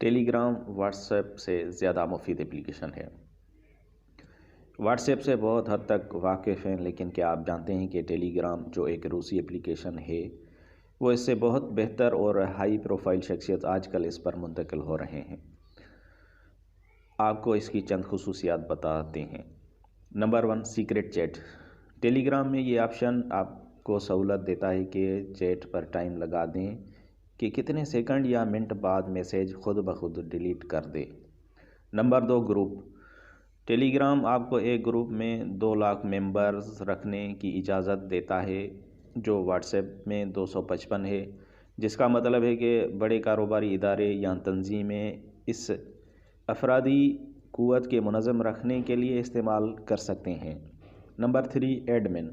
ٹیلی gram what's app سے زیادہ مفید اپلیکیشن ہے۔ واٹس ایپ سے بہت حد تک واقف ہیں، لیکن کیا آپ جانتے ہیں کہ ٹیلی گرام جو ایک روسی اپلیکیشن ہے وہ اس سے بہت بہتر اور ہائی پروفائل شخصیت آج کل اس پر منتقل ہو رہے ہیں۔ آپ کو اس کی چند خصوصیات بتاتے ہیں۔ Number 1، secret chat. Telegram میں یہ آپشن آپ کو سہولت دیتا ہے کہ چیٹ پر ٹائم لگا دیں کہ کتنے سیکنڈ یا منٹ بعد میسیج خود بخود ڈیلیٹ کر دے۔ Number 2، group. ٹیلی گرام آپ کو ایک گروپ میں 2 لاکھ ممبرز رکھنے کی اجازت دیتا ہے، جو واٹس ایپ میں 255 ہے، جس کا مطلب ہے کہ بڑے کاروباری ادارے یا تنظیمیں اس افرادی قوت کے منظم رکھنے کے لیے استعمال کر سکتے ہیں۔ Number 3، admin.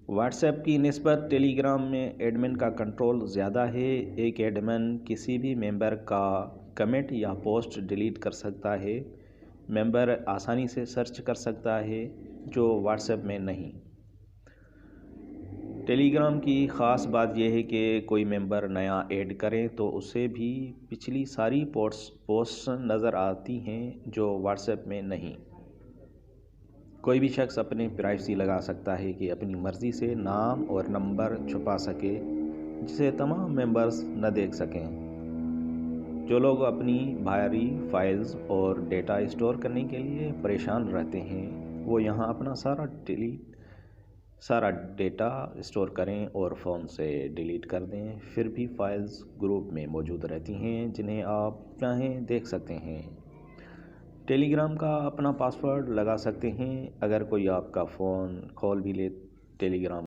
واٹس ایپ کی نسبت ٹیلی گرام میں ایڈمن کا کنٹرول زیادہ ہے۔ ایک ایڈمن کسی بھی ممبر کا کمنٹ یا پوسٹ ڈیلیٹ کر سکتا ہے۔ ممبر آسانی سے سرچ کر سکتا ہے، جو واٹس ایپ میں نہیں۔ ٹیلی گرام کی خاص بات یہ ہے کہ کوئی ممبر نیا ایڈ کریں تو اسے بھی پچھلی ساری پوسٹس نظر آتی ہیں، جو واٹس ایپ میں نہیں۔ کوئی بھی شخص اپنی پرائیویسی لگا سکتا ہے کہ اپنی مرضی سے نام اور نمبر چھپا سکے، جسے تمام ممبرز نہ دیکھ سکیں۔ جو لوگ اپنی بھاری فائلز اور ڈیٹا اسٹور کرنے کے لیے پریشان رہتے ہیں، وہ یہاں اپنا سارا ڈیٹا اسٹور کریں اور فون سے ڈیلیٹ کر دیں۔ پھر بھی فائلز گروپ میں موجود رہتی ہیں، جنہیں آپ چاہیں دیکھ سکتے ہیں۔ ٹیلی گرام کا اپنا پاس ورڈ لگا سکتے ہیں۔ اگر کوئی آپ کا فون کھول بھی لے، ٹیلی گرام